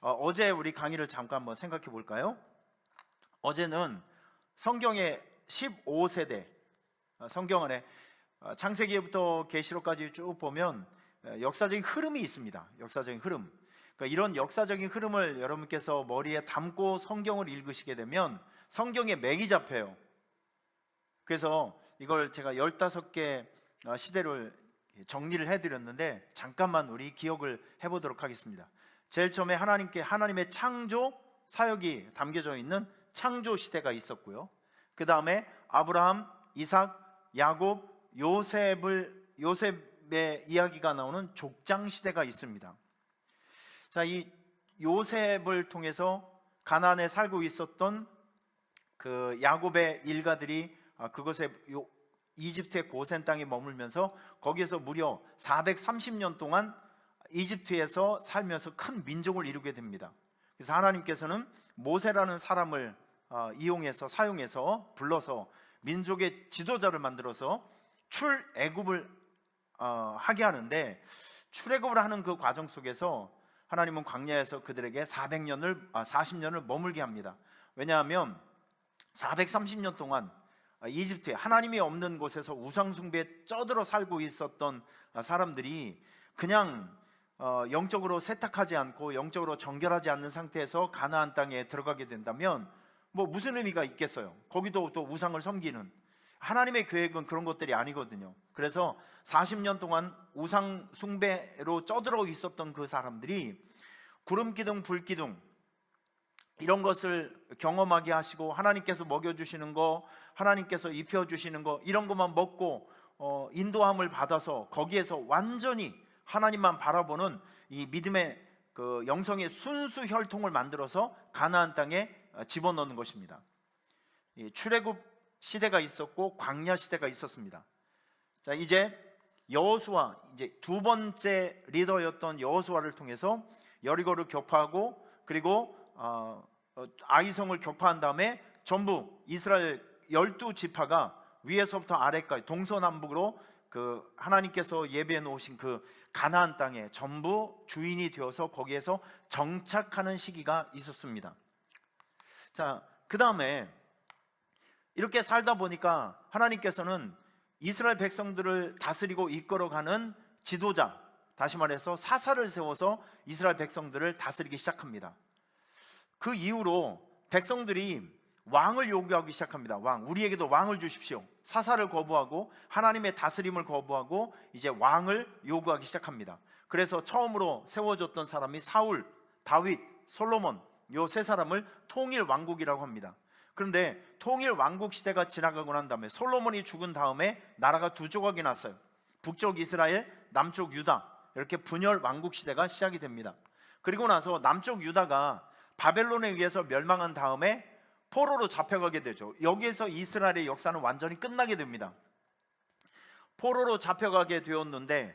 어제 우리 강의를 잠깐 한번 생각해 볼까요? 어제는 성경의 15세대, 성경 안에 창세기부터 계시록까지 쭉 보면 역사적인 흐름이 있습니다. 역사적인 흐름. 그러니까 이런 역사적인 흐름을 여러분께서 머리에 담고 성경을 읽으시게 되면 성경에 맥이 잡혀요. 그래서 이걸 제가 15개 시대를 정리를 해드렸는데 잠깐만 우리 기억을 해보도록 하겠습니다. 제일 처음에 하나님의 창조 사역이 담겨져 있는 창조 시대가 있었고요. 그 다음에 아브라함, 이삭, 야곱, 요셉의 이야기가 나오는 족장 시대가 있습니다. 자, 이 요셉을 통해서 가나안에 살고 있었던 그 야곱의 일가들이 그곳에 이집트의 고센 땅에 머물면서 거기에서 무려 430년 동안 이집트에서 살면서 큰 민족을 이루게 됩니다. 그래서 하나님께서는 모세라는 사람을 사용해서 불러서 민족의 지도자를 만들어서 출애굽을 하게 하는데, 출애굽을 하는 그 과정 속에서 하나님은 광야에서 그들에게 40년을 머물게 합니다. 왜냐하면 430년 동안 이집트에 하나님이 없는 곳에서 우상숭배에 쩌들어 살고 있었던 사람들이 그냥 영적으로 세탁하지 않고 영적으로 정결하지 않는 상태에서 가나안 땅에 들어가게 된다면 무슨 의미가 있겠어요? 거기도 또 우상을 섬기는, 하나님의 계획은 그런 것들이 아니거든요. 그래서 40년 동안 우상 숭배로 쩌들어 있었던 그 사람들이 구름기둥, 불기둥 이런 것을 경험하게 하시고, 하나님께서 먹여주시는 거, 하나님께서 입혀주시는 거, 이런 것만 먹고 인도함을 받아서 거기에서 완전히 하나님만 바라보는 이 믿음의 그 영성의 순수 혈통을 만들어서 가나안 땅에 집어넣는 것입니다. 출애굽 시대가 있었고 광야 시대가 있었습니다. 자, 이제 여호수아, 이제 두 번째 리더였던 여호수아를 통해서 여리고를 격파하고, 그리고 아이성을 격파한 다음에 전부 이스라엘 12지파가 위에서부터 아래까지 동서남북으로 그 하나님께서 예비해 놓으신 그 가나안 땅에 전부 주인이 되어서 거기에서 정착하는 시기가 있었습니다. 자, 그 다음에 이렇게 살다 보니까 하나님께서는 이스라엘 백성들을 다스리고 이끌어가는 지도자, 다시 말해서 사사를 세워서 이스라엘 백성들을 다스리기 시작합니다. 그 이후로 백성들이 왕을 요구하기 시작합니다. 우리에게도 왕을 주십시오. 사사를 거부하고 하나님의 다스림을 거부하고 이제 왕을 요구하기 시작합니다. 그래서 처음으로 세워졌던 사람이 사울, 다윗, 솔로몬, 요 세 사람을 통일 왕국이라고 합니다. 그런데 통일 왕국 시대가 지나가고 난 다음에 솔로몬이 죽은 다음에 나라가 두 조각이 났어요. 북쪽 이스라엘, 남쪽 유다, 이렇게 분열 왕국 시대가 시작이 됩니다. 그리고 나서 남쪽 유다가 바벨론에 의해서 멸망한 다음에 포로로 잡혀가게 되죠. 여기에서 이스라엘의 역사는 완전히 끝나게 됩니다. 포로로 잡혀가게 되었는데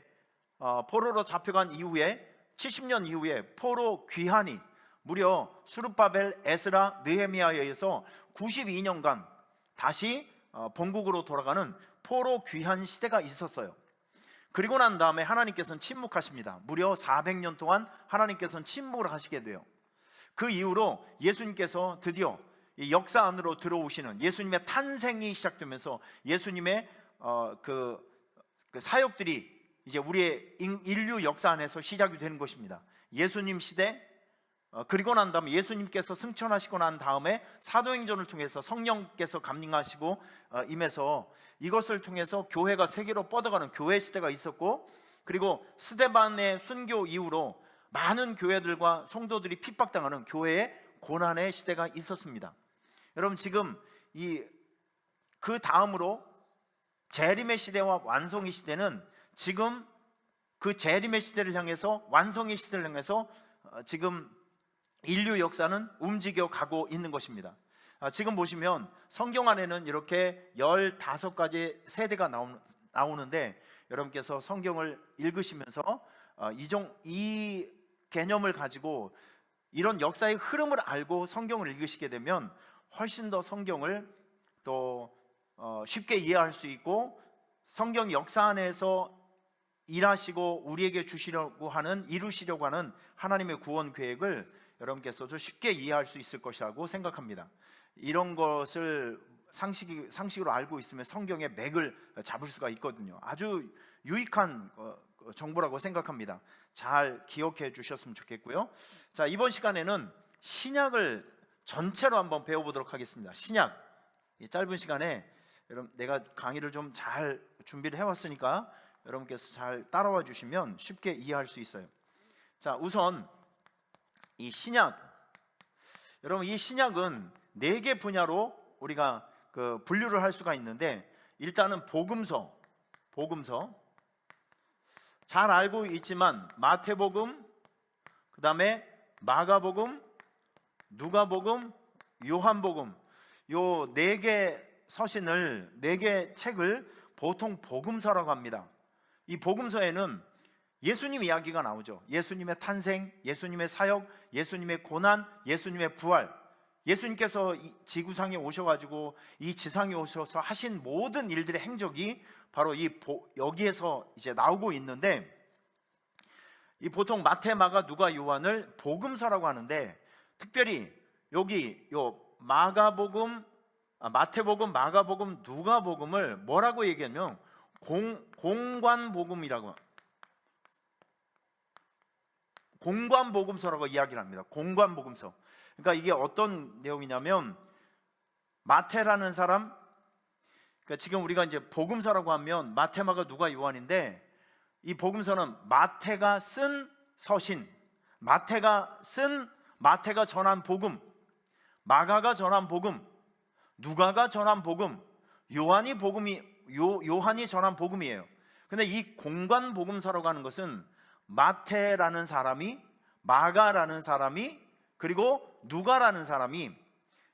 포로로 잡혀간 이후에 70년 이후에 포로 귀환이 무려 수르바벨, 에스라, 느헤미야에 의해서 92년간 다시 본국으로 돌아가는 포로 귀환 시대가 있었어요. 그리고 난 다음에 하나님께서는 침묵하십니다. 무려 400년 동안 하나님께서는 침묵을 하시게 돼요. 그 이후로 예수님께서 드디어 이 역사 안으로 들어오시는, 예수님의 탄생이 시작되면서 예수님의 그 사역들이 이제 우리의 인류 역사 안에서 시작이 되는 것입니다. 예수님 시대, 그리고 난 다음에 예수님께서 승천하시고 난 다음에 사도행전을 통해서 성령께서 감림하시고 임해서 이것을 통해서 교회가 세계로 뻗어가는 교회 시대가 있었고, 그리고 스데반의 순교 이후로 많은 교회들과 성도들이 핍박당하는 교회의 고난의 시대가 있었습니다. 여러분, 지금 그 다음으로 재림의 시대와 완성의 시대는 지금 그 재림의 시대를 향해서, 완성의 시대를 향해서 지금 인류 역사는 움직여 가고 있는 것입니다. 지금 보시면 성경 안에는 이렇게 15가지 세대가 나오는데, 여러분께서 성경을 읽으시면서 이 개념을 가지고 이런 역사의 흐름을 알고 성경을 읽으시게 되면 훨씬 더 성경을 또 쉽게 이해할 수 있고, 성경 역사 안에서 일하시고 우리에게 주시려고 하는, 이루시려고 하는 하나님의 구원 계획을 여러분께서도 쉽게 이해할 수 있을 것이라고 생각합니다. 이런 것을 상식으로 알고 있으면 성경의 맥을 잡을 수가 있거든요. 아주 유익한 정보라고 생각합니다. 잘 기억해 주셨으면 좋겠고요. 자, 이번 시간에는 신약을 전체로 한번 배워보도록 하겠습니다. 신약, 이 짧은 시간에 여러분, 내가 강의를 좀 잘 준비를 해왔으니까 여러분께서 잘 따라와 주시면 쉽게 이해할 수 있어요. 자, 우선 이 신약, 여러분, 이 신약은 4개 분야로 우리가 분류를 할 수가 있는데, 일단은 복음서 잘 알고 있지만 마태복음, 그 다음에 마가복음, 누가복음, 요한복음, 요 4개 서신을, 4개 책을 보통 복음서라고 합니다. 이 복음서에는 예수님 이야기가 나오죠. 예수님의 탄생, 예수님의 사역, 예수님의 고난, 예수님의 부활, 예수님께서 이 지구상에 오셔가지고 이 지상에 오셔서 하신 모든 일들의 행적이 바로 여기에서 이제 나오고 있는데, 이 보통 마태, 마가, 누가, 요한을 복음서라고 하는데, 특별히 여기 요 마태복음, 마가복음, 누가복음을 뭐라고 얘기하면 공관복음이라고, 공관복음서라고 이야기를 합니다. 공관복음서. 그러니까 이게 어떤 내용이냐면, 마태라는 사람, 그러니까 지금 우리가 이제 복음서라고 하면 마태, 마가, 누가, 요한인데, 이 복음서는 마태가 쓴 서신, 마태가 전한 복음, 마가가 전한 복음, 누가가 전한 복음, 요한이 전한 복음이에요. 근데 이 공관 복음서라고 하는 것은 마태라는 사람이, 마가라는 사람이, 그리고 누가라는 사람이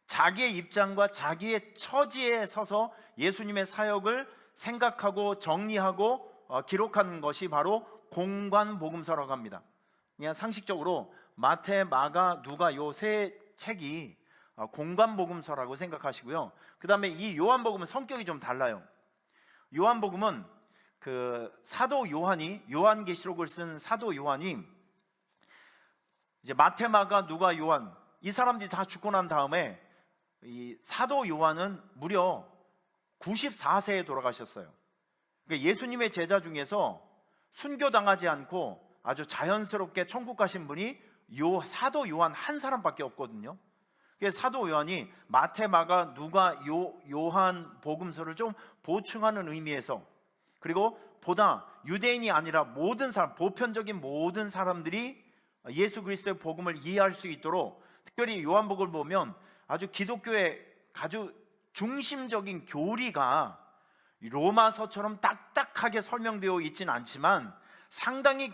자기의 입장과 자기의 처지에 서서 예수님의 사역을 생각하고 정리하고 기록한 것이 바로 공관복음서라고 합니다. 그냥 상식적으로 마태, 마가, 누가 요 3책이 공관복음서라고 생각하시고요. 그 다음에 이 요한복음은 성격이 좀 달라요. 요한복음은 사도 요한이, 요한계시록을 쓴 사도 요한이 이제 마태, 마가, 누가, 요한, 이 사람들이 다 죽고 난 다음에 이 사도 요한은 무려 94세에 돌아가셨어요. 그러니까 예수님의 제자 중에서 순교당하지 않고 아주 자연스럽게 천국 가신 분이 사도 요한 한 사람밖에 없거든요. 그래서 사도 요한이 마태, 마가, 누가, 요한 복음서를 좀 보충하는 의미에서, 그리고 보다 유대인이 아니라 모든 사람, 보편적인 모든 사람들이 예수 그리스도의 복음을 이해할 수 있도록, 특별히 요한복음을 보면 아주 기독교의 아주 중심적인 교리가 로마서처럼 딱딱하게 설명되어 있지는 않지만 상당히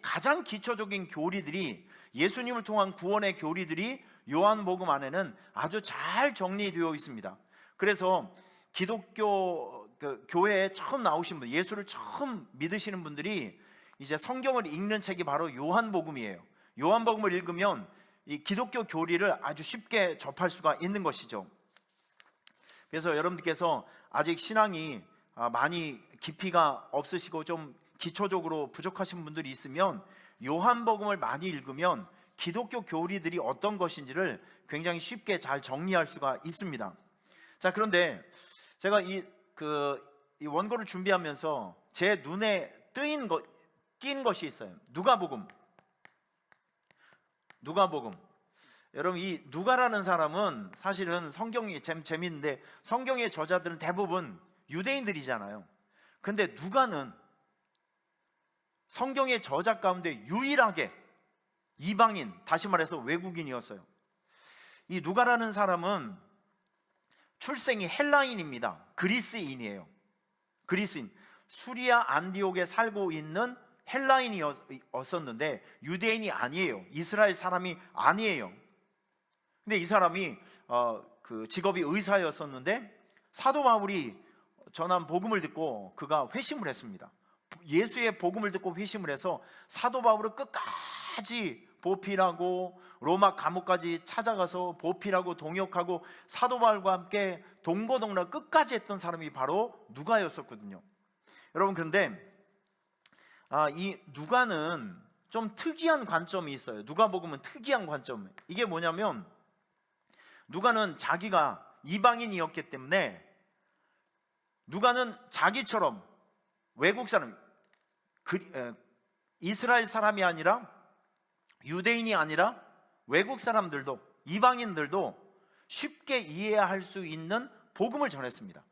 가장 기초적인 교리들이, 예수님을 통한 구원의 교리들이 요한복음 안에는 아주 잘 정리되어 있습니다. 그래서 기독교 교회에 처음 나오신 분, 예수를 처음 믿으시는 분들이 이제 성경을 읽는 책이 바로 요한복음이에요. 요한복음을 읽으면 이 기독교 교리를 아주 쉽게 접할 수가 있는 것이죠. 그래서 여러분들께서 아직 신앙이 많이 깊이가 없으시고 좀 기초적으로 부족하신 분들이 있으면 요한복음을 많이 읽으면 기독교 교리들이 어떤 것인지를 굉장히 쉽게 잘 정리할 수가 있습니다. 자, 그런데 제가 이 원고를 준비하면서 제 눈에 띈 것이 있어요. 누가복음. 여러분, 이 누가라는 사람은 사실은 성경이 재미있는데, 성경의 저자들은 대부분 유대인들이잖아요. 근데 누가는 성경의 저자 가운데 유일하게 이방인, 다시 말해서 외국인이었어요. 이 누가라는 사람은 출생이 헬라인입니다. 그리스인이에요. 그리스인, 수리아 안디옥에 살고 있는 헬라인이었었는데 유대인이 아니에요. 이스라엘 사람이 아니에요. 근데 이 사람이 직업이 의사였었는데 사도 바울이 전한 복음을 듣고 그가 회심을 했습니다. 예수의 복음을 듣고 회심을 해서 사도 바울을 끝까지 보필하고 로마 감옥까지 찾아가서 보필하고 동역하고 사도 바울과 함께 동고동락 끝까지 했던 사람이 바로 누가였었거든요. 여러분, 그런데 이 누가는 좀 특이한 관점이 있어요. 누가복음은 특이한 관점. 이게 뭐냐면 누가는 자기가 이방인이었기 때문에 누가는 자기처럼 외국 사람, 이스라엘 사람이 아니라 유대인이 아니라 외국 사람들도 이방인들도 쉽게 이해할 수 있는 복음을 전했습니다.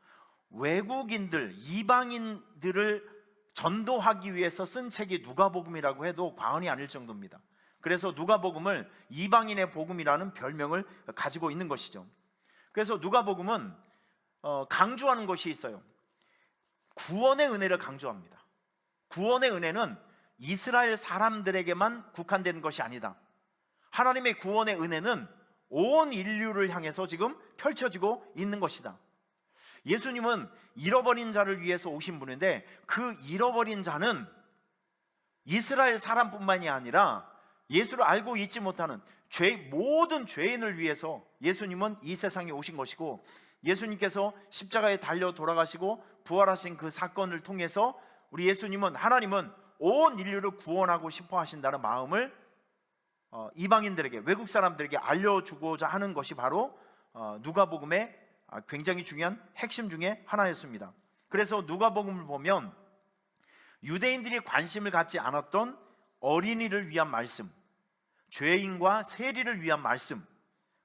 외국인들, 이방인들을 전도하기 위해서 쓴 책이 누가복음이라고 해도 과언이 아닐 정도입니다. 그래서 누가복음을 이방인의 복음이라는 별명을 가지고 있는 것이죠. 그래서 누가복음은 강조하는 것이 있어요. 구원의 은혜를 강조합니다. 구원의 은혜는 이스라엘 사람들에게만 국한된 것이 아니다. 하나님의 구원의 은혜는 온 인류를 향해서 지금 펼쳐지고 있는 것이다. 예수님은 잃어버린 자를 위해서 오신 분인데 그 잃어버린 자는 이스라엘 사람뿐만이 아니라 예수를 알고 있지 못하는 모든 죄인을 위해서 예수님은 이 세상에 오신 것이고, 예수님께서 십자가에 달려 돌아가시고 부활하신 그 사건을 통해서 우리 하나님은 온 인류를 구원하고 싶어 하신다는 마음을 이방인들에게, 외국 사람들에게 알려주고자 하는 것이 바로 누가복음의 굉장히 중요한 핵심 중에 하나였습니다. 그래서 누가복음을 보면 유대인들이 관심을 갖지 않았던 어린이를 위한 말씀, 죄인과 세리를 위한 말씀,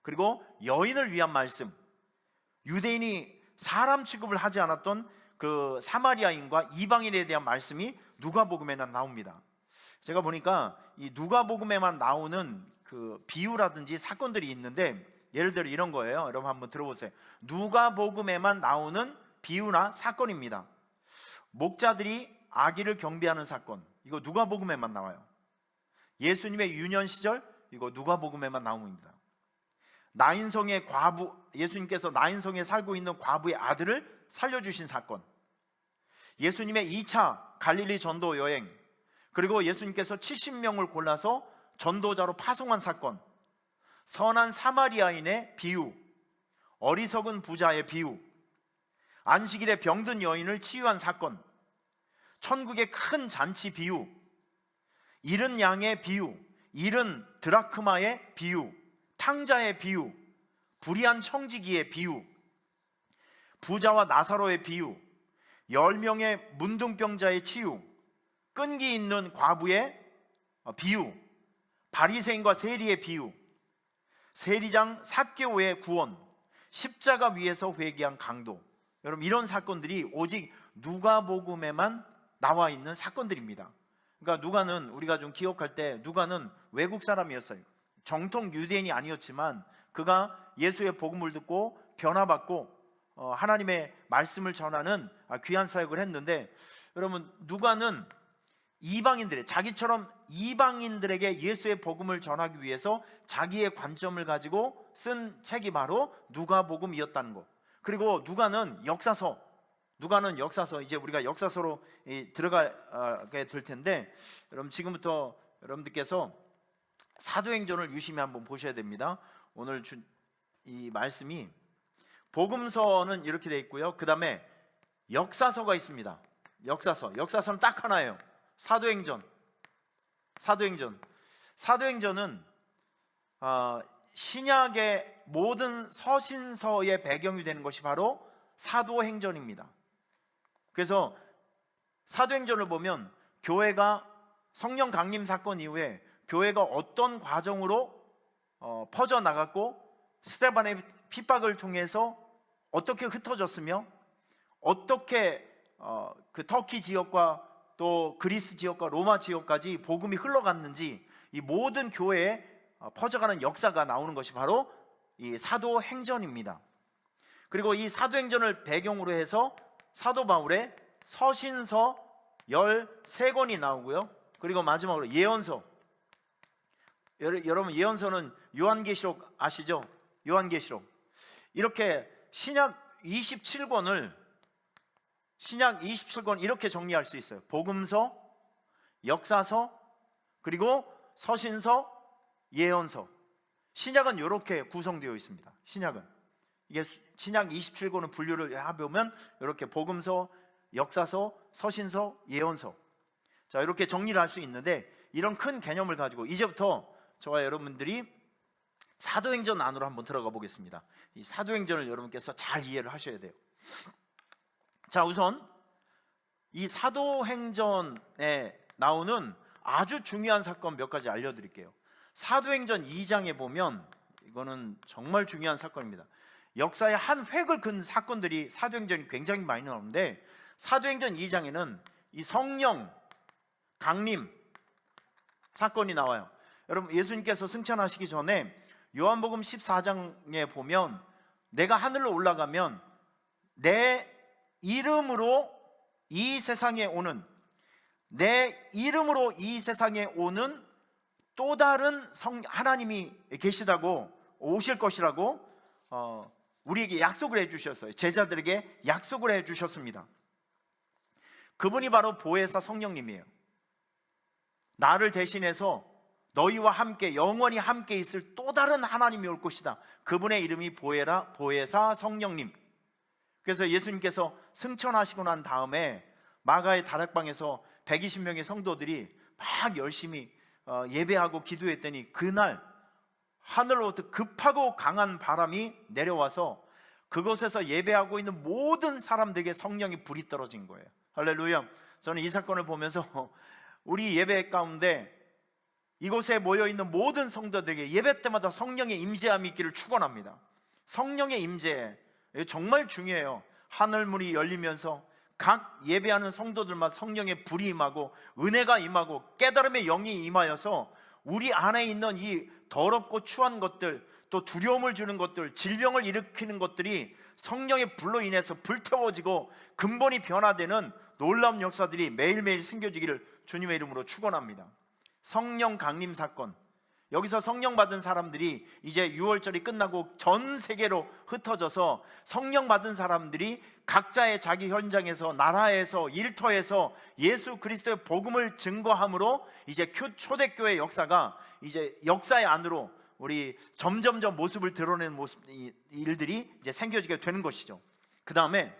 그리고 여인을 위한 말씀, 유대인이 사람 취급을 하지 않았던 그 사마리아인과 이방인에 대한 말씀이 누가복음에는 나옵니다. 제가 보니까 이 누가복음에만 나오는 그 비유라든지 사건들이 있는데, 예를 들어 이런 거예요. 여러분 한번 들어보세요. 누가복음에만 나오는 비유나 사건입니다. 목자들이 아기를 경배하는 사건, 이거 누가복음에만 나와요. 예수님의 유년 시절, 이거 누가복음에만 나옵니다. 나인성의 과부, 예수님께서 나인성에 살고 있는 과부의 아들을 살려주신 사건, 예수님의 2차 갈릴리 전도 여행, 그리고 예수님께서 70명을 골라서 전도자로 파송한 사건, 선한 사마리아인의 비유, 어리석은 부자의 비유, 안식일에 병든 여인을 치유한 사건, 천국의 큰 잔치 비유, 잃은 양의 비유, 잃은 드라크마의 비유, 탕자의 비유, 불의한 청지기의 비유, 부자와 나사로의 비유, 10명의 문둥병자의 치유, 끈기 있는 과부의 비유, 바리새인과 세리의 비유, 세리장 삭개오의 구원, 십자가 위에서 회개한 강도. 여러분, 이런 사건들이 오직 누가복음에만 나와 있는 사건들입니다. 그러니까 누가는, 우리가 좀 기억할 때 누가는 외국 사람이었어요. 정통 유대인이 아니었지만 그가 예수의 복음을 듣고 변화받고 하나님의 말씀을 전하는 귀한 사역을 했는데, 여러분, 누가는 자기처럼 이방인들에게 예수의 복음을 전하기 위해서 자기의 관점을 가지고 쓴 책이 바로 누가복음이었다는 것. 그리고 누가는 역사서, 이제 우리가 역사서로 들어가게 될 텐데, 여러분 지금부터 여러분들께서 사도행전을 유심히 한번 보셔야 됩니다. 오늘 이 말씀이, 복음서는 이렇게 되어 있고요. 그 다음에 역사서가 있습니다. 역사서는 딱 하나예요. 사도행전은 신약의 모든 서신서의 배경이 되는 것이 바로 사도행전입니다. 그래서 사도행전을 보면 교회가 성령 강림 사건 이후에 교회가 어떤 과정으로 퍼져나갔고, 스데반의 핍박을 통해서 어떻게 흩어졌으며, 어떻게 그 터키 지역과 또 그리스 지역과 로마 지역까지 복음이 흘러갔는지, 이 모든 교회에 퍼져가는 역사가 나오는 것이 바로 이 사도행전입니다. 그리고 이 사도행전을 배경으로 해서 사도 바울의 서신서 13권이 나오고요. 그리고 마지막으로 예언서. 여러분, 예언서는 요한계시록 아시죠? 요한계시록. 이렇게 신약 27권 이렇게 정리할 수 있어요. 복음서, 역사서, 그리고 서신서, 예언서. 신약은 이렇게 구성되어 있습니다. 이게 신약 27권의 분류를 해보면 이렇게 복음서, 역사서, 서신서, 예언서, 자, 이렇게 정리를 할 수 있는데, 이런 큰 개념을 가지고 이제부터 저와 여러분들이 사도행전 안으로 한번 들어가 보겠습니다. 이 사도행전을 여러분께서 잘 이해를 하셔야 돼요. 자, 우선 이 사도행전에 나오는 아주 중요한 사건 몇 가지 알려드릴게요. 사도행전 2장에 보면 이거는 정말 중요한 사건입니다. 역사의 한 획을 그은 사건들이 사도행전이 굉장히 많이 나오는데, 사도행전 2장에는 이 성령 강림 사건이 나와요. 여러분, 예수님께서 승천하시기 전에 요한복음 14장에 보면 내가 하늘로 올라가면 내 이름으로 이 세상에 오는 또 다른 하나님이 계시다고, 오실 것이라고 우리에게 약속을 해주셨어요. 제자들에게 약속을 해주셨습니다. 그분이 바로 보혜사 성령님이에요. 나를 대신해서 너희와 함께 영원히 함께 있을 또 다른 하나님이 올 것이다. 그분의 이름이 보혜사 성령님. 그래서 예수님께서 승천하시고 난 다음에 마가의 다락방에서 120명의 성도들이 막 열심히 예배하고 기도했더니 그날 하늘로부터 급하고 강한 바람이 내려와서 그곳에서 예배하고 있는 모든 사람들에게 성령의 불이 떨어진 거예요. 할렐루야. 저는 이 사건을 보면서 우리 예배 가운데 이곳에 모여있는 모든 성도들에게 예배 때마다 성령의 임재함이 있기를 축원합니다. 성령의 임재 정말 중요해요. 하늘문이 열리면서 각 예배하는 성도들마다 성령의 불이 임하고 은혜가 임하고 깨달음의 영이 임하여서 우리 안에 있는 이 더럽고 추한 것들, 또 두려움을 주는 것들, 질병을 일으키는 것들이 성령의 불로 인해서 불태워지고 근본이 변화되는 놀라운 역사들이 매일매일 생겨지기를 주님의 이름으로 축원합니다. 성령 강림 사건, 여기서 성령 받은 사람들이 이제 6월절이 끝나고 전 세계로 흩어져서 성령 받은 사람들이 각자의 자기 현장에서, 나라에서, 일터에서 예수 그리스도의 복음을 증거함으로 이제 초대교회 역사가 이제 역사의 안으로 우리 점점점 모습을 드러내는 일들이 이제 생겨지게 되는 것이죠. 그 다음에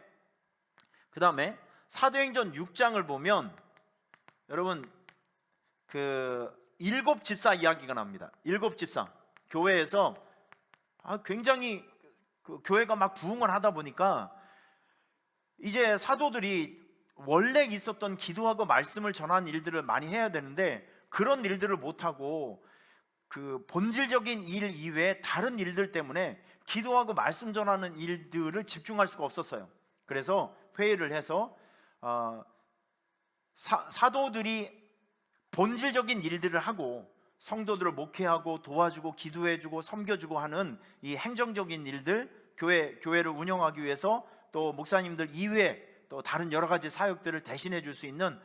사도행전 6장을 보면 여러분 일곱 집사 이야기가 납니다. 일곱 집사, 교회에서 굉장히 교회가 막 부흥을 하다 보니까 이제 사도들이 원래 있었던 기도하고 말씀을 전하는 일들을 많이 해야 되는데 그런 일들을 못하고 그 본질적인 일 이외에 다른 일들 때문에 기도하고 말씀 전하는 일들을 집중할 수가 없었어요. 그래서 회의를 해서 사도들이 본질적인 일들을 하고 성도들을 목회하고 도와주고 기도해주고 섬겨주고 하는 이 행정적인 일들, 교회를 운영하기 위해서 또 목사님들 이외에 또 다른 여러 가지 사역들을 대신해 줄 수 있는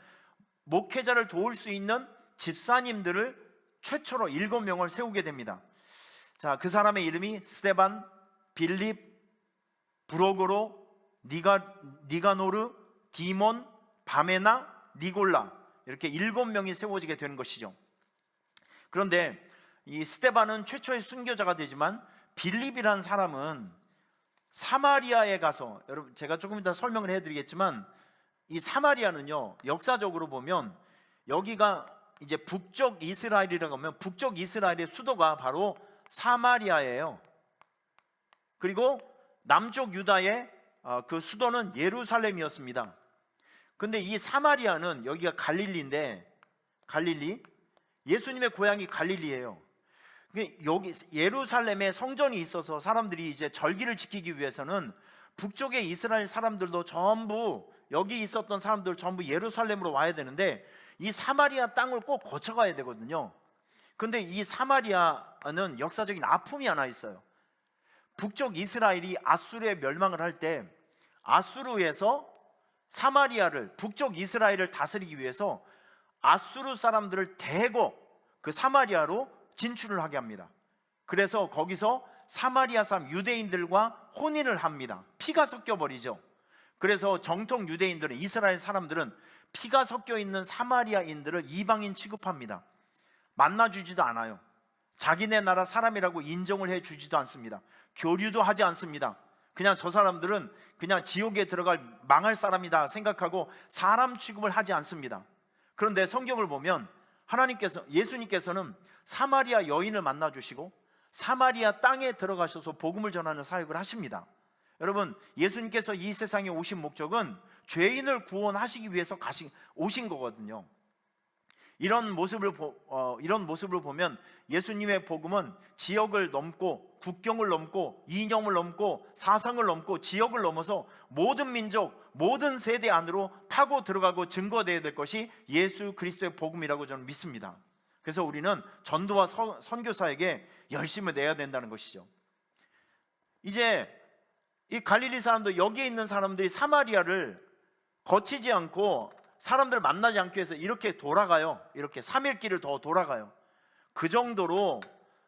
목회자를 도울 수 있는 집사님들을 최초로 7명을 세우게 됩니다. 자, 그 사람의 이름이 스데반, 빌립, 브로고로, 니가노르, 디몬, 바메나, 니골라, 이렇게 7명이 세워지게 되는 것이죠. 그런데 이 스데반은 최초의 순교자가 되지만 빌립이라는 사람은 사마리아에 가서, 여러분 제가 조금 이따 설명을 해드리겠지만 이 사마리아는요, 역사적으로 보면 여기가 이제 북쪽 이스라엘이라고 하면 북쪽 이스라엘의 수도가 바로 사마리아예요. 그리고 남쪽 유다의 그 수도는 예루살렘이었습니다. 근데 이 사마리아는 여기가 갈릴리인데, 갈릴리, 예수님의 고향이 갈릴리예요. 여기 예루살렘에 성전이 있어서 사람들이 이제 절기를 지키기 위해서는 북쪽의 이스라엘 사람들도 전부, 여기 있었던 사람들 전부 예루살렘으로 와야 되는데 이 사마리아 땅을 꼭 거쳐가야 되거든요. 근데 이 사마리아는 역사적인 아픔이 하나 있어요. 북쪽 이스라엘이 아수르에 멸망을 할 때 아수르에서 사마리아를, 북쪽 이스라엘을 다스리기 위해서 아수르 사람들을 대거 그 사마리아로 진출을 하게 합니다. 그래서 거기서 사마리아 사람 유대인들과 혼인을 합니다. 피가 섞여 버리죠. 그래서 정통 유대인들은, 이스라엘 사람들은 피가 섞여 있는 사마리아인들을 이방인 취급합니다. 만나주지도 않아요. 자기네 나라 사람이라고 인정을 해주지도 않습니다. 교류도 하지 않습니다. 그냥 저 사람들은 그냥 지옥에 들어갈 망할 사람이다 생각하고 사람 취급을 하지 않습니다. 그런데 성경을 보면 예수님께서는 사마리아 여인을 만나 주시고 사마리아 땅에 들어가셔서 복음을 전하는 사역을 하십니다. 여러분, 예수님께서 이 세상에 오신 목적은 죄인을 구원하시기 위해서 오신 거거든요. 이런 모습을 보면 예수님의 복음은 지역을 넘고 국경을 넘고 이념을 넘고 사상을 넘고 지역을 넘어서 모든 민족, 모든 세대 안으로 파고 들어가고 증거되어야 될 것이 예수 그리스도의 복음이라고 저는 믿습니다. 그래서 우리는 전도와 선교사에게 열심을 내야 된다는 것이죠. 이제 이 갈릴리 사람들, 여기에 있는 사람들이 사마리아를 거치지 않고 사람들 만나지 않기 위해서 이렇게 돌아가요. 이렇게 3일 길을 더 돌아가요. 그 정도로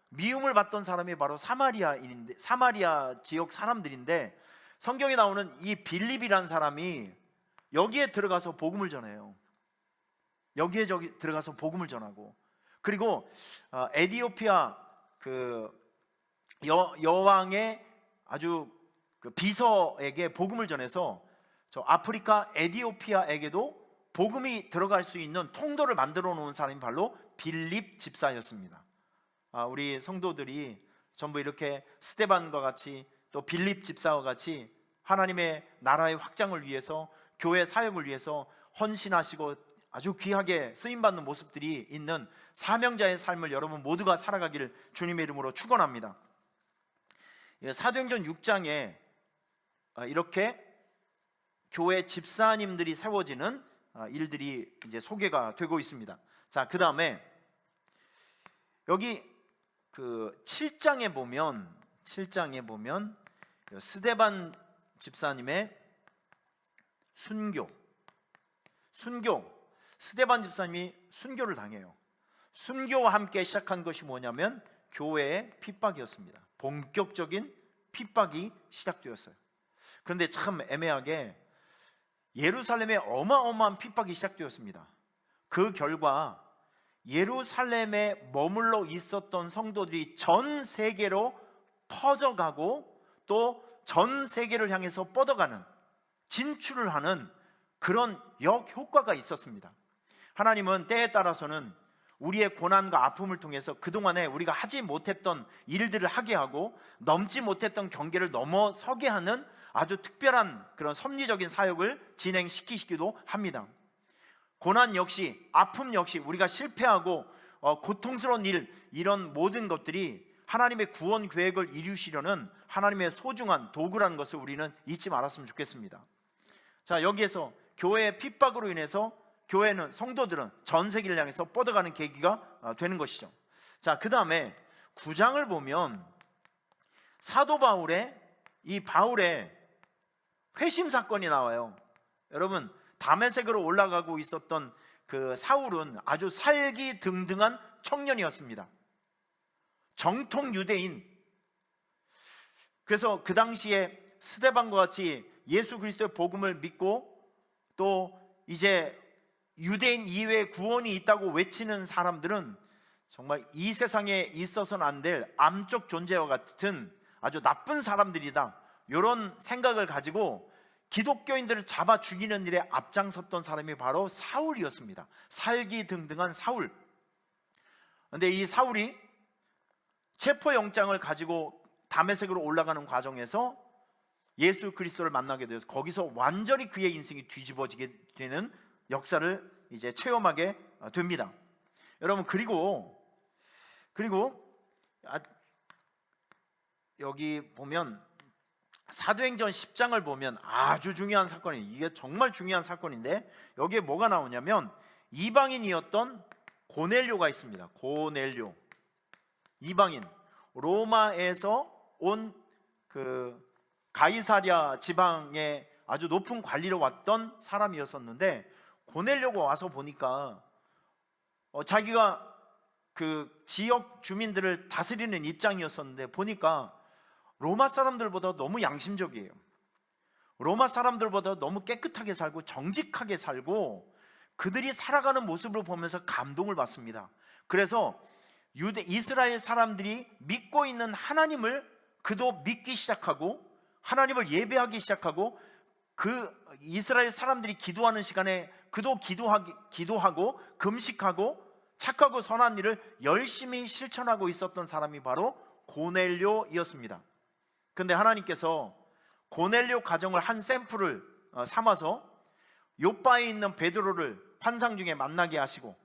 미움을 받던 사람이 바로 사마리아 지역 사람들인데, 성경에 나오는 이 빌립이라는 사람이 여기에 들어가서 복음을 전해요. 여기에 들어가서 복음을 전하고, 그리고 에디오피아 그 여왕의 아주 그 비서에게 복음을 전해서 저 아프리카 에디오피아에게도 복음이 들어갈 수 있는 통로를 만들어 놓은 사람이 바로 빌립 집사였습니다. 우리 성도들이 전부 이렇게 스데반과 같이 또 빌립 집사와 같이 하나님의 나라의 확장을 위해서, 교회 사역을 위해서 헌신하시고 아주 귀하게 쓰임받는 모습들이 있는 사명자의 삶을 여러분 모두가 살아가기를 주님의 이름으로 축원합니다. 사도행전 6장에 이렇게 교회 집사님들이 세워지는 일들이 이제 소개가 되고 있습니다. 자, 그 다음에 여기 그 7장에 보면 스데반 집사님의 순교, 스데반 집사님이 순교를 당해요. 순교와 함께 시작한 것이 뭐냐면 교회의 핍박이었습니다. 본격적인 핍박이 시작되었어요. 그런데 참 애매하게 예루살렘에 어마어마한 핍박이 시작되었습니다. 그 결과 예루살렘에 머물러 있었던 성도들이 전 세계로 퍼져가고 또 전 세계를 향해서 뻗어가는, 진출을 하는 그런 역효과가 있었습니다. 하나님은 때에 따라서는 우리의 고난과 아픔을 통해서 그동안에 우리가 하지 못했던 일들을 하게 하고 넘지 못했던 경계를 넘어서게 하는 아주 특별한 그런 섭리적인 사역을 진행시키기도 합니다. 고난 역시, 아픔 역시, 우리가 실패하고 고통스러운 일, 이런 모든 것들이 하나님의 구원 계획을 이루시려는 하나님의 소중한 도구라는 것을 우리는 잊지 말았으면 좋겠습니다. 자, 여기에서 교회의 핍박으로 인해서 교회는, 성도들은 전 세계를 향해서 뻗어가는 계기가 되는 것이죠. 자, 그 다음에 9장을 보면 사도 바울의 회심 사건이 나와요. 여러분, 다메섹으로 올라가고 있었던 그 사울은 아주 살기등등한 청년이었습니다. 정통 유대인. 그래서 그 당시에 스데반과 같이 예수 그리스도의 복음을 믿고 또 이제 유대인 이외에 구원이 있다고 외치는 사람들은 정말 이 세상에 있어서는 안 될 암적 존재와 같은 아주 나쁜 사람들이다, 이런 생각을 가지고 기독교인들을 잡아 죽이는 일에 앞장섰던 사람이 바로 사울이었습니다. 살기등등한 사울. 그런데 이 사울이 체포영장을 가지고 다메섹으로 올라가는 과정에서 예수 그리스도를 만나게 되어서 거기서 완전히 그의 인생이 뒤집어지게 되는 역사를 이제 체험하게 됩니다. 여러분, 그리고 여기 보면 사도행전 10장을 보면 아주 중요한 사건이, 이게 정말 중요한 사건인데 여기에 뭐가 나오냐면 이방인이었던 고넬료가 있습니다. 고넬료, 이방인, 로마에서 온 그 가이사랴 지방에 아주 높은 관리로 왔던 사람이었었는데, 고넬료가 와서 보니까 자기가 그 지역 주민들을 다스리는 입장이었었는데 보니까 로마 사람들보다 너무 양심적이에요. 로마 사람들보다 너무 깨끗하게 살고 정직하게 살고 그들이 살아가는 모습을 보면서 감동을 받습니다. 그래서 이스라엘 사람들이 믿고 있는 하나님을 그도 믿기 시작하고 하나님을 예배하기 시작하고, 그 이스라엘 사람들이 기도하는 시간에 그도 기도하고 금식하고 착하고 선한 일을 열심히 실천하고 있었던 사람이 바로 고넬료이었습니다. 그런데 하나님께서 고넬료 가정을 한 샘플을 삼아서 요바에 있는 베드로를 환상 중에 만나게 하시고,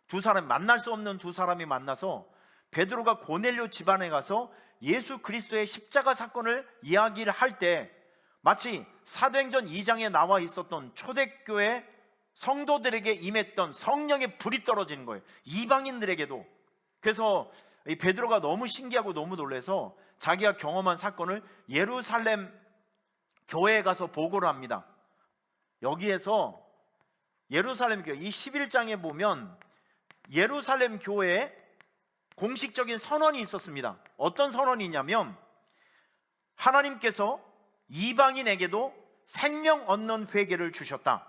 두 사람이 만날 수 없는 두 사람이 만나서 베드로가 고넬료 집안에 가서 예수 그리스도의 십자가 사건을 이야기를 할 때 마치 사도행전 2장에 나와 있었던 초대교회 성도들에게 임했던 성령의 불이 떨어지는 거예요. 이방인들에게도. 그래서 이 베드로가 너무 신기하고 너무 놀라서 자기가 경험한 사건을 예루살렘 교회에 가서 보고를 합니다. 여기에서 예루살렘 교회, 이 11장에 보면 예루살렘 교회에 공식적인 선언이 있었습니다. 어떤 선언이냐면, 하나님께서 이방인에게도 생명 얻는 회개를 주셨다.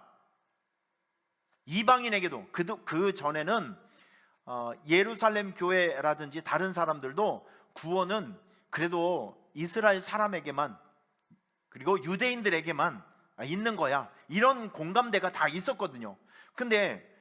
이방인에게도. 그 전에는 예루살렘 교회라든지 다른 사람들도 구원은 그래도 이스라엘 사람에게만, 그리고 유대인들에게만 있는 거야, 이런 공감대가 다 있었거든요. 근데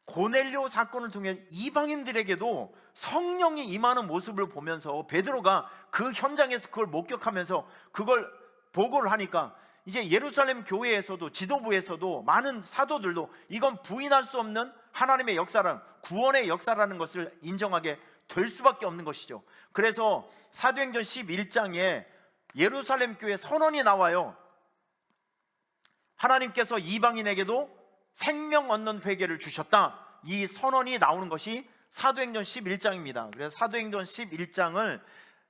고넬료 사건을 통해 이방인들에게도 성령이 임하는 모습을 보면서 베드로가 그 현장에서 그걸 목격하면서 그걸 보고를 하니까, 이제 예루살렘 교회에서도 지도부에서도 많은 사도들도 이건 부인할 수 없는 하나님의 역사라는, 구원의 역사라는 것을 인정하게 될 수밖에 없는 것이죠. 그래서 사도행전 11장에 예루살렘 교회 선언이 나와요. 하나님께서 이방인에게도 생명 얻는 회개를 주셨다. 이 선언이 나오는 것이 사도행전 11장입니다. 그래서 사도행전 11장을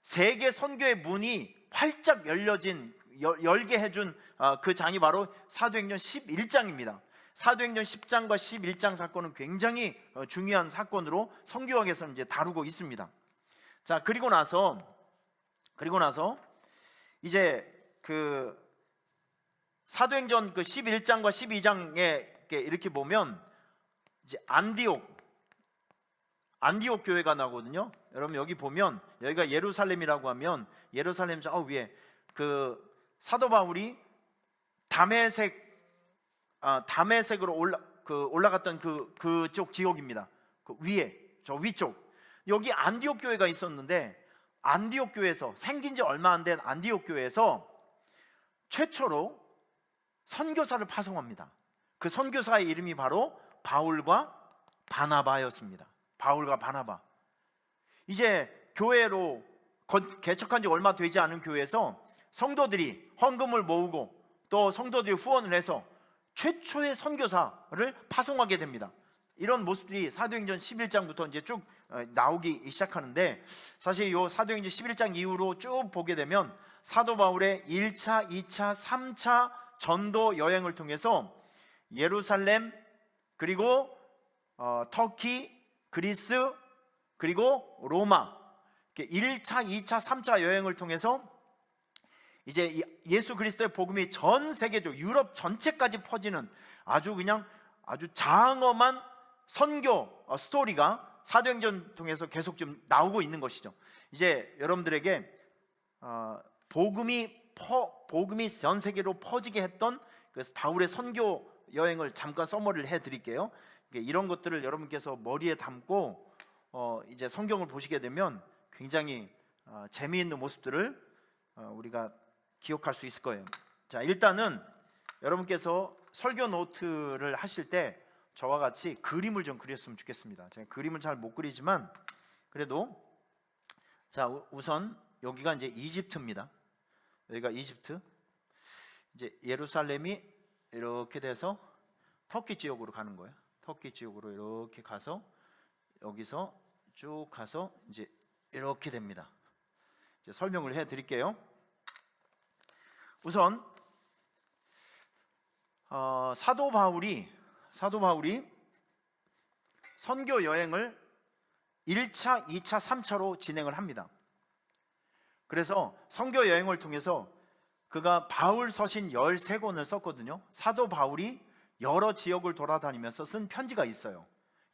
세계 선교의 문이 활짝 열게 해준 그 장이 바로 사도행전 11장입니다. 사도행전 10장과 11장 사건은 굉장히 중요한 사건으로 선교학에서는 이제 다루고 있습니다. 자, 그리고 나서 이제 그 사도행전 그 11장과 12장에 이렇게 보면 이제 안디옥 교회가 나오거든요. 여러분 여기 보면, 여기가 예루살렘이라고 하면 예루살렘 저 위에 그 사도 바울이 다메섹으로 올라갔던 그쪽 지역입니다. 그 위에, 저 위쪽, 여기 안디옥 교회가 있었는데, 안디옥 교회에서, 생긴 지 얼마 안 된 안디옥 교회에서 최초로 선교사를 파송합니다. 그 선교사의 이름이 바로 바울과 바나바였습니다. 바울과 바나바. 이제 교회로 개척한 지 얼마 되지 않은 교회에서 성도들이 헌금을 모으고 또 성도들이 후원을 해서 최초의 선교사를 파송하게 됩니다. 이런 모습들이 사도행전 11장부터 이제 쭉 나오기 시작하는데, 사실 이 사도행전 11장 이후로 쭉 보게 되면 사도 바울의 1차, 2차, 3차 전도 여행을 통해서 예루살렘, 그리고 터키, 그리스, 그리고 로마, 1차, 2차, 3차 여행을 통해서 이제 예수 그리스도의 복음이 전 세계적 유럽 전체까지 퍼지는 아주 장엄한 선교 스토리가 사도행전 통해서 계속 좀 나오고 있는 것이죠. 이제 여러분들에게 복음이 전 세계로 퍼지게 했던 그 바울의 선교 여행을 잠깐 서머리를 해드릴게요. 이런 것들을 여러분께서 머리에 담고 이제 성경을 보시게 되면 굉장히 재미있는 모습들을 우리가 기억할 수 있을 거예요. 자, 일단은 여러분께서 설교 노트를 하실 때 저와 같이 그림을 좀 그렸으면 좋겠습니다. 제가 그림을 잘 못 그리지만 그래도, 자, 우선 여기가 이제 이집트입니다. 여기가 이집트. 이제 예루살렘이 이렇게 돼서 터키 지역으로 가는 거예요. 터키 지역으로 이렇게 가서 여기서 쭉 가서 이제 이렇게 됩니다. 이제 설명을 해드릴게요. 우선 사도 바울이 선교 여행을 1차, 2차, 3차로 진행을 합니다. 그래서 선교 여행을 통해서 그가 바울 서신 13권을 썼거든요. 사도 바울이 여러 지역을 돌아다니면서 쓴 편지가 있어요.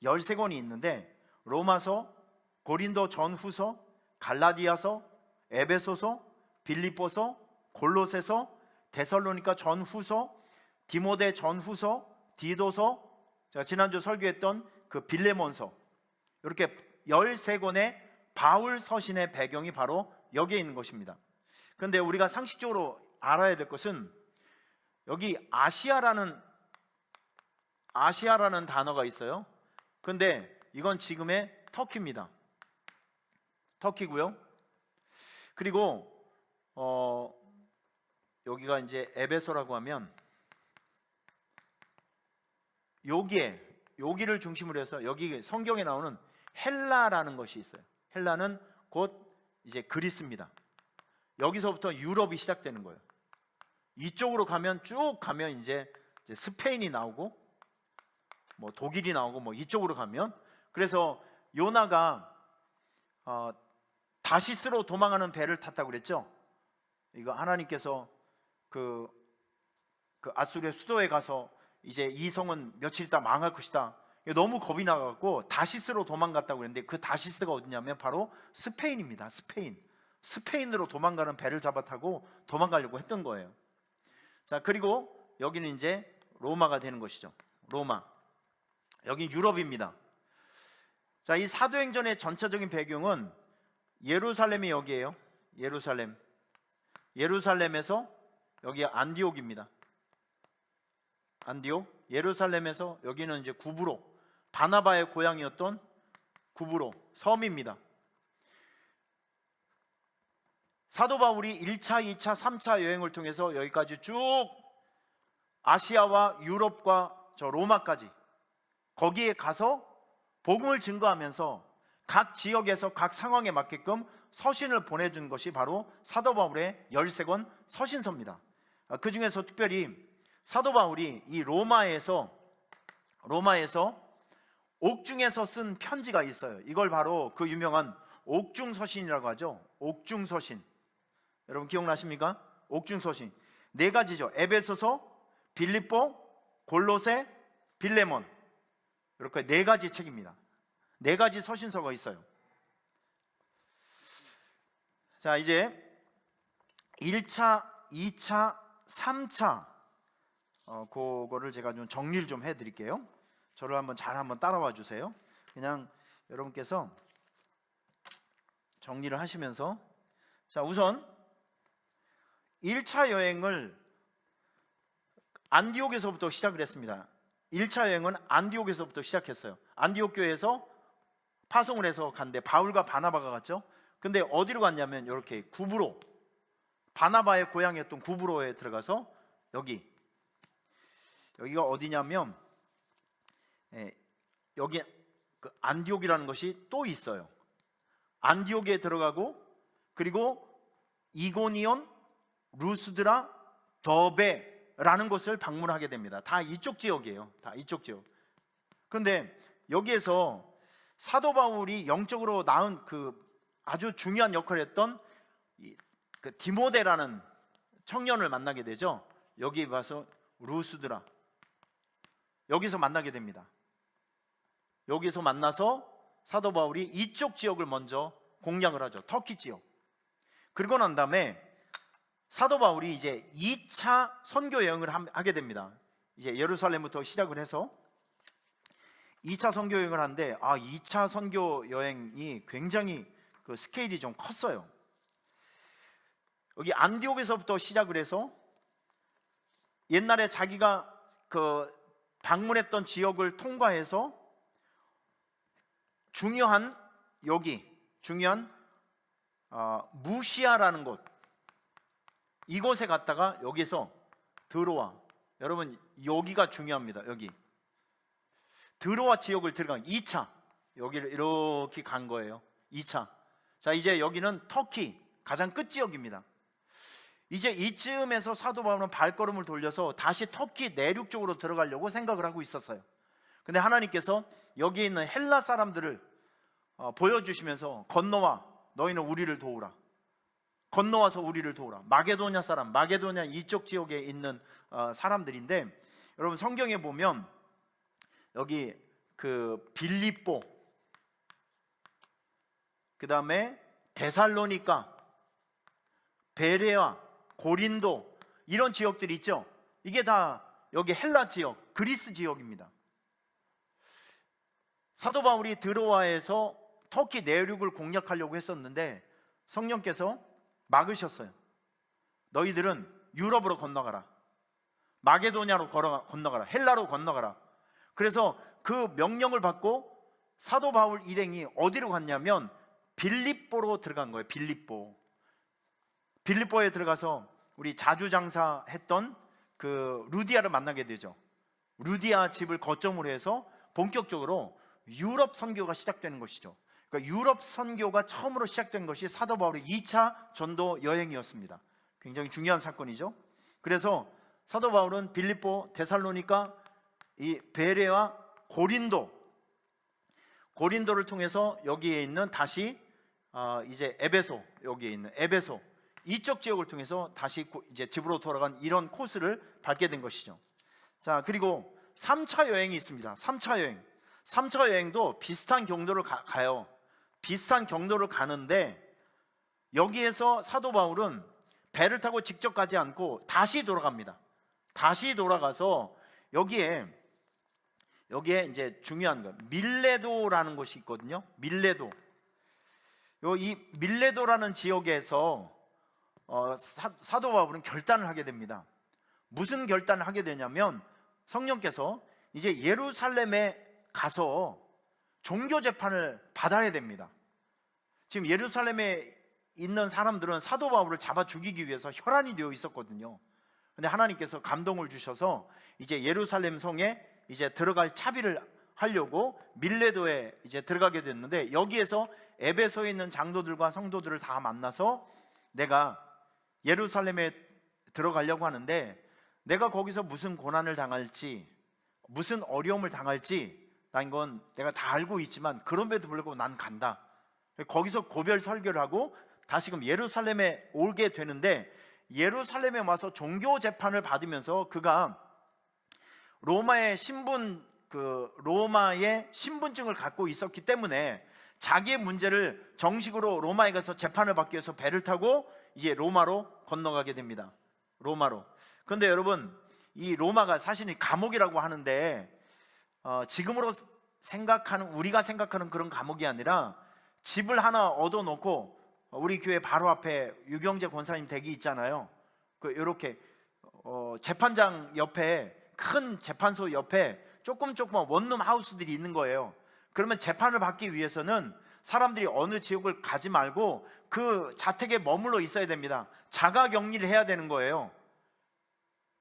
13권이 있는데, 로마서, 고린도 전후서, 갈라디아서, 에베소서, 빌립보서, 골로새서, 데살로니가 전후서, 디모데 전후서, 디도서, 제가 지난주 설교했던 그 빌레몬서, 이렇게 13권의 바울 서신의 배경이 바로 여기에 있는 것입니다. 그런데 우리가 상식적으로 알아야 될 것은 여기 아시아라는 단어가 있어요. 그런데 이건 지금의 터키입니다. 터키고요. 그리고 여기가 이제 에베소라고 하면 여기를 중심으로 해서 여기 성경에 나오는 헬라라는 것이 있어요. 헬라는 곧 이제 그리스입니다. 여기서부터 유럽이 시작되는 거예요. 이쪽으로 가면 쭉 가면 이제 스페인이 나오고 뭐 독일이 나오고 뭐 이쪽으로 가면, 그래서 요나가 다시스로 도망하는 배를 탔다고 그랬죠. 이거 하나님께서 그 아수르의 수도에 가서 이제 이 성은 며칠 있다 망할 것이다, 너무 겁이 나갖고 다시스로 도망갔다고 그랬는데 그 다시스가 어디냐면 바로 스페인입니다. 스페인으로 도망가는 배를 잡아 타고 도망가려고 했던 거예요. 자, 그리고 여기는 이제 로마가 되는 것이죠. 로마. 여기 유럽입니다. 자, 이 사도행전의 전체적인 배경은 예루살렘이 여기에요. 예루살렘에서 여기 안디옥입니다. 안디옥. 예루살렘에서 여기는 이제 구브로, 바나바의 고향이었던 구브로 섬입니다. 사도 바울이 1차, 2차, 3차 여행을 통해서 여기까지 쭉 아시아와 유럽과 저 로마까지 거기에 가서 복음을 증거하면서 각 지역에서 각 상황에 맞게끔 서신을 보내준 것이 바로 사도 바울의 13권 서신서입니다. 그 중에서 특별히 사도 바울이 이 로마에서 옥중에서 쓴 편지가 있어요. 이걸 바로 그 유명한 옥중서신이라고 하죠. 옥중서신. 여러분 기억나십니까? 옥중서신 4가지죠. 에베소서, 빌립보, 골로새, 빌레몬. 이렇게 4가지 책입니다. 4가지 서신서가 있어요. 자, 이제 1차, 2차, 3차 그거를 제가 좀 정리를 좀 해드릴게요. 저를 한번 따라와 주세요. 그냥 여러분께서 정리를 하시면서, 자, 우선 1차 여행을 안디옥에서부터 시작을 했습니다. 1차 여행은 안디옥에서부터 시작했어요. 안디옥 교회에서 파송을 해서 간데 바울과 바나바가 갔죠. 근데 어디로 갔냐면 이렇게 구브로, 바나바의 고향이었던 구브로에 들어가서 여기가 어디냐면 여기 그 안디옥이라는 것이 또 있어요. 안디옥에 들어가고, 그리고 이고니온, 루스드라, 더베라는 곳을 방문하게 됩니다. 다 이쪽 지역이에요. 다 이쪽 지역. 그런데 여기에서 사도 바울이 영적으로 낳은 그 아주 중요한 역할을 했던 그 디모데라는 청년을 만나게 되죠. 여기 와서 루스드라, 여기서 만나게 됩니다. 여기서 만나서 사도 바울이 이쪽 지역을 먼저 공략을 하죠. 터키 지역. 그러고 난 다음에 사도 바울이 이제 2차 선교 여행을 하게 됩니다. 이제 예루살렘부터 시작을 해서 2차 선교 여행을 하는데 2차 선교 여행이 굉장히 그 스케일이 좀 컸어요. 여기 안디옥에서부터 시작을 해서 옛날에 자기가 그 방문했던 지역을 통과해서 중요한 무시아라는 곳, 이곳에 갔다가 여기서 드로아, 여러분 여기가 중요합니다. 여기 드로아 지역을 들어간 2차, 여기를 이렇게 간 거예요. 2차. 자, 이제 여기는 터키 가장 끝 지역입니다. 이제 이쯤에서 사도 바울은 발걸음을 돌려서 다시 터키 내륙 쪽으로 들어가려고 생각을 하고 있었어요. 근데 하나님께서 여기 있는 헬라 사람들을 보여주시면서 건너와, 너희는 우리를 도우라. 건너와서 우리를 도우라. 마게도냐 사람, 마게도냐 이쪽 지역에 있는 사람들인데, 여러분 성경에 보면 여기 그 빌립보, 그 다음에 데살로니가, 베레아, 고린도, 이런 지역들이 있죠. 이게 다 여기 헬라 지역, 그리스 지역입니다. 사도 바울이 드로아에서 터키 내륙을 공략하려고 했었는데 성령께서 막으셨어요. 너희들은 유럽으로 건너가라, 마게도냐로 건너가라, 헬라로 건너가라. 그래서 그 명령을 받고 사도 바울 일행이 어디로 갔냐면 빌립보로 들어간 거예요. 빌립보에 들어가서 우리 자주장사 했던 그 루디아를 만나게 되죠. 루디아 집을 거점으로 해서 본격적으로 유럽 선교가 시작되는 것이죠. 그러니까 유럽 선교가 처음으로 시작된 것이 사도 바울의 2차 전도 여행이었습니다. 굉장히 중요한 사건이죠. 그래서 사도 바울은 빌립보, 데살로니가, 이 베레와 고린도를 통해서 여기에 있는 다시 이제 에베소, 여기에 있는 에베소 이쪽 지역을 통해서 다시 이제 집으로 돌아간 이런 코스를 밟게 된 것이죠. 자, 그리고 3차 여행이 있습니다. 3차 여행도 비슷한 경로를 가요. 비슷한 경로를 가는데 여기에서 사도 바울은 배를 타고 직접 가지 않고 다시 돌아갑니다. 다시 돌아가서 여기에 이제 중요한 거 밀레도라는 곳이 있거든요. 밀레도. 이 밀레도라는 지역에서 사도 바울은 결단을 하게 됩니다. 무슨 결단을 하게 되냐면 성령께서 이제 예루살렘에 가서 종교 재판을 받아야 됩니다. 지금 예루살렘에 있는 사람들은 사도 바울을 잡아 죽이기 위해서 혈안이 되어 있었거든요. 근데 하나님께서 감동을 주셔서 이제 예루살렘 성에 이제 들어갈 차비를 하려고 밀레도에 이제 들어가게 됐는데 여기에서 에베소에 있는 장로들과 성도들을 다 만나서 내가 예루살렘에 들어가려고 하는데 내가 거기서 무슨 고난을 당할지 무슨 어려움을 당할지 난 건 내가 다 알고 있지만 그럼에도 불구하고 난 간다. 거기서 고별 설교를 하고 다시금 예루살렘에 오게 되는데 예루살렘에 와서 종교 재판을 받으면서 그가 로마의 신분증을 갖고 있었기 때문에 자기의 문제를 정식으로 로마에 가서 재판을 받기 위해서 배를 타고 이제 로마로 건너가게 됩니다. 로마로. 그런데 여러분, 이 로마가 사실 감옥이라고 하는데 지금으로 우리가 생각하는 그런 감옥이 아니라 집을 하나 얻어놓고 우리 교회 바로 앞에 유경재 권사님 댁이 있잖아요. 이렇게 재판장 옆에 큰 재판소 옆에 조금 원룸 하우스들이 있는 거예요. 그러면 재판을 받기 위해서는 사람들이 어느 지역을 가지 말고 그 자택에 머물러 있어야 됩니다. 자가 격리를 해야 되는 거예요.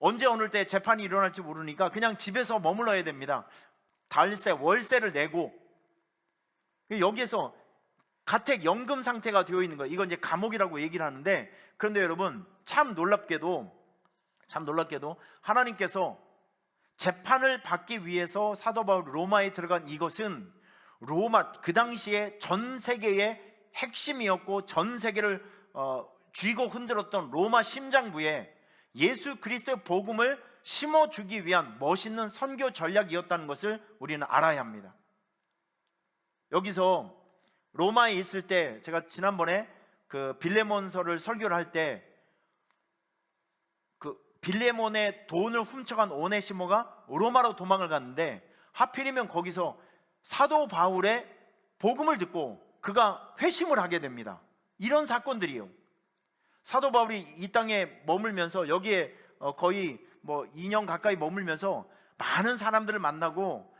언제 어느 때 재판이 일어날지 모르니까 그냥 집에서 머물러야 됩니다. 월세를 내고 여기에서 가택 연금 상태가 되어 있는 거예요. 이건 이제 감옥이라고 얘기를 하는데, 그런데 여러분 참 놀랍게도 하나님께서 재판을 받기 위해서 사도 바울 로마에 들어간 이것은 로마 그 당시에 전 세계의 핵심이었고 전 세계를 쥐고 흔들었던 로마 심장부에 예수 그리스도의 복음을 심어주기 위한 멋있는 선교 전략이었다는 것을 우리는 알아야 합니다. 여기서 로마에 있을 때 제가 지난번에 그 빌레몬서를 설교를 할 때 그 빌레몬의 돈을 훔쳐간 오네시모가 로마로 도망을 갔는데 하필이면 거기서 사도 바울의 복음을 듣고 그가 회심을 하게 됩니다. 이런 사건들이에요. 사도 바울이 이 땅에 머물면서 여기에 거의 2년 가까이 머물면서 많은 사람들을 만나고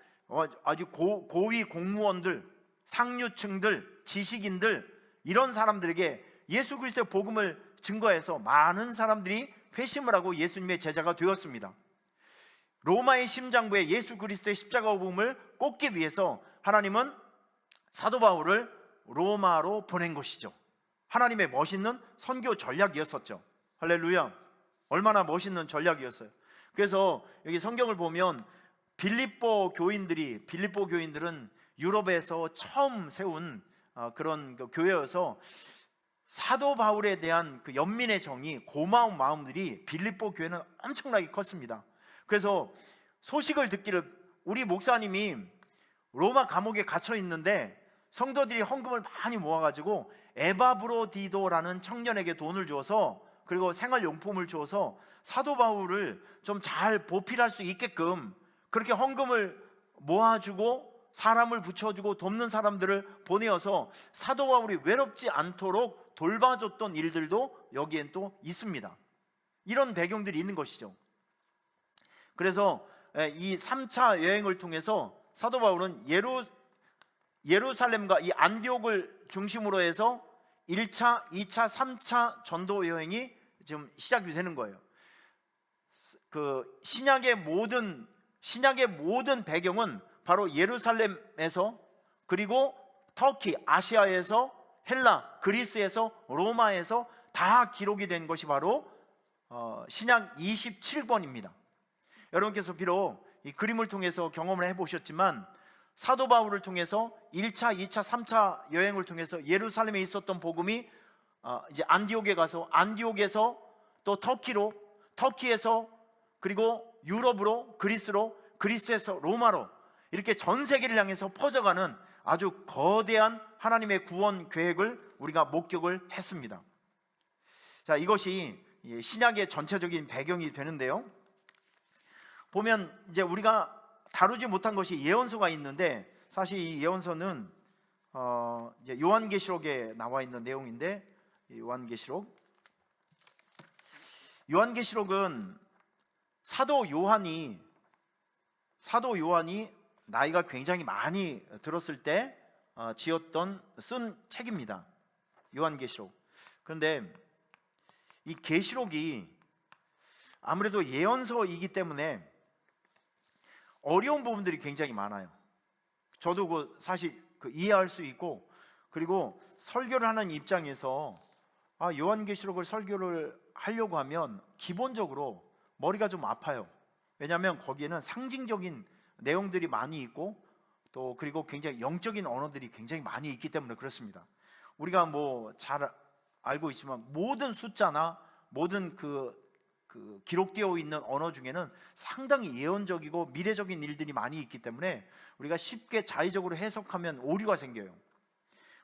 아주 고위 공무원들, 상류층들, 지식인들 이런 사람들에게 예수 그리스도의 복음을 증거해서 많은 사람들이 회심을 하고 예수님의 제자가 되었습니다. 로마의 심장부에 예수 그리스도의 십자가 복음을 꽂기 위해서 하나님은 사도 바울을 로마로 보낸 것이죠. 하나님의 멋있는 선교 전략이었었죠. 할렐루야. 얼마나 멋있는 전략이었어요. 그래서 여기 성경을 보면 빌립보 교인들은 유럽에서 처음 세운 그런 교회여서 사도 바울에 대한 그 연민의 정이, 고마운 마음들이 빌립보 교회는 엄청나게 컸습니다. 그래서 소식을 듣기를 우리 목사님이 로마 감옥에 갇혀 있는데 성도들이 헌금을 많이 모아가지고 에바브로디도라는 청년에게 돈을 주어서 그리고 생활용품을 주어서 사도 바울을 좀 잘 보필할 수 있게끔 그렇게 헌금을 모아주고 사람을 붙여주고 돕는 사람들을 보내어서 사도 바울이 외롭지 않도록 돌봐줬던 일들도 여기엔 또 있습니다. 이런 배경들이 있는 것이죠. 그래서 이 3차 여행을 통해서 사도 바울은 예루살렘과 이 안디옥을 중심으로 해서 1차, 2차, 3차 전도 여행이 지금 시작이 되는 거예요. 그 신약의 모든 배경은 바로 예루살렘에서, 그리고 터키, 아시아에서, 헬라, 그리스에서, 로마에서 다 기록이 된 것이 바로 신약 27권입니다. 여러분께서 비록 이 그림을 통해서 경험을 해보셨지만 사도 바울을 통해서 1차, 2차, 3차 여행을 통해서 예루살렘에 있었던 복음이 이제 안디옥에 가서, 안디옥에서 또 터키로, 터키에서 그리고 유럽으로, 그리스로, 그리스에서 로마로 이렇게 전 세계를 향해서 퍼져가는 아주 거대한 하나님의 구원 계획을 우리가 목격을 했습니다. 자, 이것이 신약의 전체적인 배경이 되는데요. 보면 이제 우리가 다루지 못한 것이 예언서가 있는데, 사실 이 예언서는 이제 요한계시록에 나와 있는 내용인데, 요한계시록은 사도 요한이 나이가 굉장히 많이 들었을 때 쓴 책입니다. 요한계시록. 그런데 이 계시록이 아무래도 예언서이기 때문에 어려운 부분들이 굉장히 많아요. 저도 사실 이해할 수 있고, 그리고 설교를 하는 입장에서 요한계시록을 설교를 하려고 하면 기본적으로 머리가 좀 아파요. 왜냐하면 거기에는 상징적인 내용들이 많이 있고, 또 그리고 굉장히 영적인 언어들이 굉장히 많이 있기 때문에 그렇습니다. 우리가 뭐 잘 알고 있지만 모든 숫자나 모든 기록되어 있는 언어 중에는 상당히 예언적이고 미래적인 일들이 많이 있기 때문에 우리가 쉽게 자의적으로 해석하면 오류가 생겨요.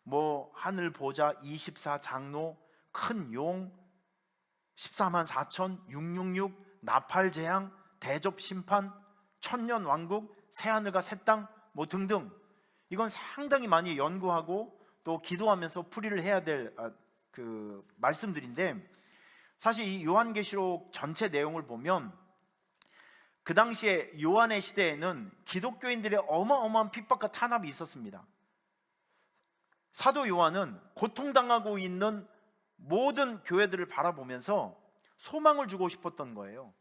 뭐 하늘 보좌, 24 장로, 큰 용, 14만 4천, 666, 나팔 재앙, 대접 심판, 천년 왕국, 새하늘과 새 땅, 뭐 등등, 이건 상당히 많이 연구하고 또 기도하면서 풀이를 해야 될 말씀들인데, 사실 이 요한계시록 전체 내용을 보면 그 당시에 요한의 시대에는 기독교인들의 어마어마한 핍박과 탄압이 있었습니다. 사도 요한은 고통당하고 있는 모든 교회들을 바라보면서 소망을 주고 싶었던 거예요.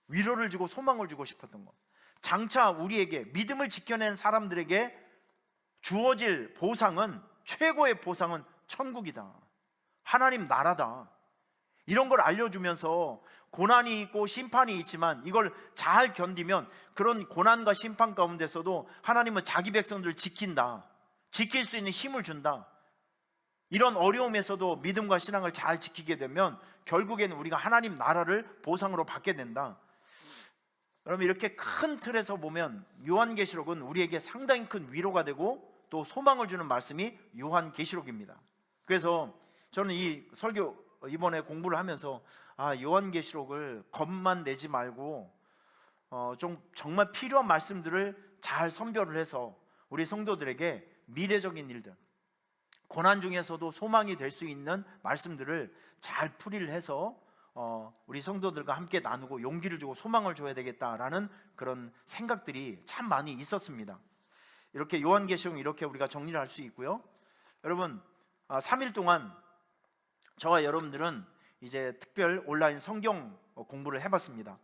위로를 주고 소망을 주고 싶었던 거. 장차 우리에게, 믿음을 지켜낸 사람들에게 주어질 보상은, 최고의 보상은 천국이다, 하나님 나라다, 이런 걸 알려주면서 고난이 있고 심판이 있지만 이걸 잘 견디면 그런 고난과 심판 가운데서도 하나님은 자기 백성들을 지킨다, 지킬 수 있는 힘을 준다. 이런 어려움에서도 믿음과 신앙을 잘 지키게 되면 결국에는 우리가 하나님 나라를 보상으로 받게 된다. 여러분, 이렇게 큰 틀에서 보면 요한계시록은 우리에게 상당히 큰 위로가 되고 또 소망을 주는 말씀이 요한계시록입니다. 그래서 저는 이 설교 이번에 공부를 하면서 요한계시록을 겁만 내지 말고 좀 정말 필요한 말씀들을 잘 선별을 해서 우리 성도들에게 미래적인 일들, 고난 중에서도 소망이 될 수 있는 말씀들을 잘 풀이를 해서 우리 성도들과 함께 나누고 용기를 주고 소망을 줘야 되겠다라는 그런 생각들이 참 많이 있었습니다. 이렇게 요한계시록 이렇게 우리가 정리를 할 수 있고요. 여러분, 3일 동안 저와 여러분들은 이제 특별 온라인 성경 공부를 해봤습니다.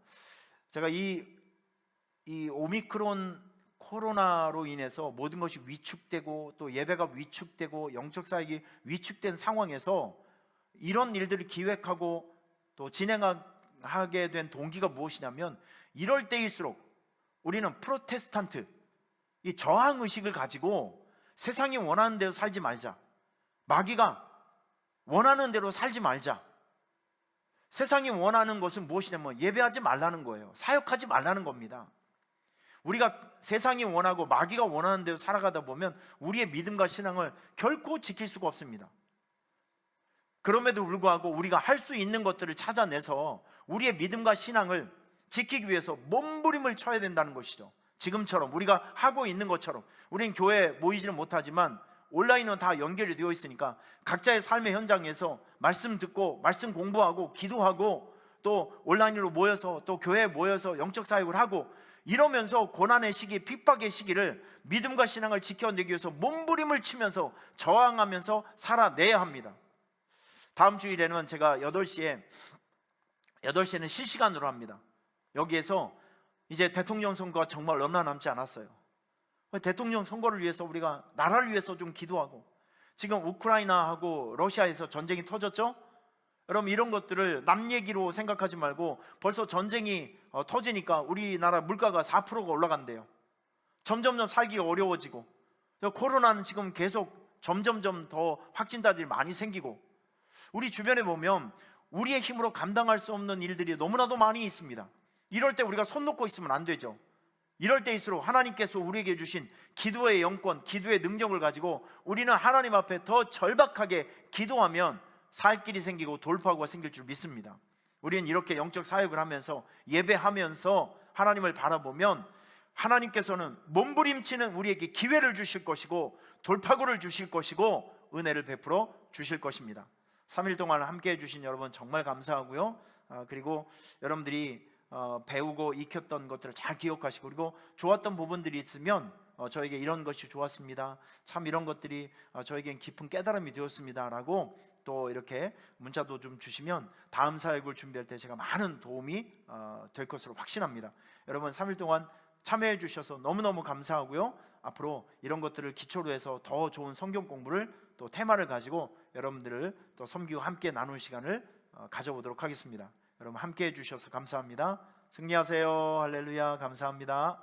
제가 이 오미크론 코로나로 인해서 모든 것이 위축되고 또 예배가 위축되고 영적 사역이 위축된 상황에서 이런 일들을 기획하고 또 진행하게 된 동기가 무엇이냐면, 이럴 때일수록 우리는 프로테스탄트, 이 저항 의식을 가지고 세상이 원하는 대로 살지 말자, 마귀가 원하는 대로 살지 말자. 세상이 원하는 것은 무엇이냐면 예배하지 말라는 거예요. 사역하지 말라는 겁니다. 우리가 세상이 원하고 마귀가 원하는 대로 살아가다 보면 우리의 믿음과 신앙을 결코 지킬 수가 없습니다. 그럼에도 불구하고 우리가 할 수 있는 것들을 찾아내서 우리의 믿음과 신앙을 지키기 위해서 몸부림을 쳐야 된다는 것이죠. 지금처럼 우리가 하고 있는 것처럼 우리는 교회에 모이지는 못하지만 온라인은 다 연결이 되어 있으니까 각자의 삶의 현장에서 말씀 듣고 말씀 공부하고 기도하고 또 온라인으로 모여서 또 교회에 모여서 영적 사역을 하고 이러면서 고난의 시기, 핍박의 시기를 믿음과 신앙을 지켜내기 위해서 몸부림을 치면서 저항하면서 살아내야 합니다. 다음 주일에는 제가 8시에는 실시간으로 합니다. 여기에서 이제 대통령 선거가 정말 얼마 남지 않았어요. 대통령 선거를 위해서 우리가 나라를 위해서 좀 기도하고, 지금 우크라이나하고 러시아에서 전쟁이 터졌죠? 여러분, 이런 것들을 남 얘기로 생각하지 말고 벌써 전쟁이 터지니까 우리나라 물가가 4%가 올라간대요. 점점점 살기가 어려워지고, 코로나는 지금 계속 점점점 더 확진자들이 많이 생기고, 우리 주변에 보면 우리의 힘으로 감당할 수 없는 일들이 너무나도 많이 있습니다. 이럴 때 우리가 손 놓고 있으면 안 되죠. 이럴 때일수록 하나님께서 우리에게 주신 기도의 영권, 기도의 능력을 가지고 우리는 하나님 앞에 더 절박하게 기도하면 살 길이 생기고 돌파구가 생길 줄 믿습니다. 우리는 이렇게 영적 사역을 하면서 예배하면서 하나님을 바라보면 하나님께서는 몸부림치는 우리에게 기회를 주실 것이고 돌파구를 주실 것이고 은혜를 베풀어 주실 것입니다. 3일 동안 함께 해주신 여러분 정말 감사하고요. 그리고 여러분들이 배우고 익혔던 것들을 잘 기억하시고, 그리고 좋았던 부분들이 있으면 저에게 이런 것이 좋았습니다, 참 이런 것들이 저에겐 깊은 깨달음이 되었습니다 라고 또 이렇게 문자도 좀 주시면 다음 사역을 준비할 때 제가 많은 도움이 될 것으로 확신합니다. 여러분 3일 동안 참여해 주셔서 너무너무 감사하고요. 앞으로 이런 것들을 기초로 해서 더 좋은 성경 공부를 또 테마를 가지고 여러분들을 또 섬기고 함께 나누는 시간을 가져보도록 하겠습니다. 여러분 함께 해주셔서 감사합니다. 승리하세요. 할렐루야. 감사합니다.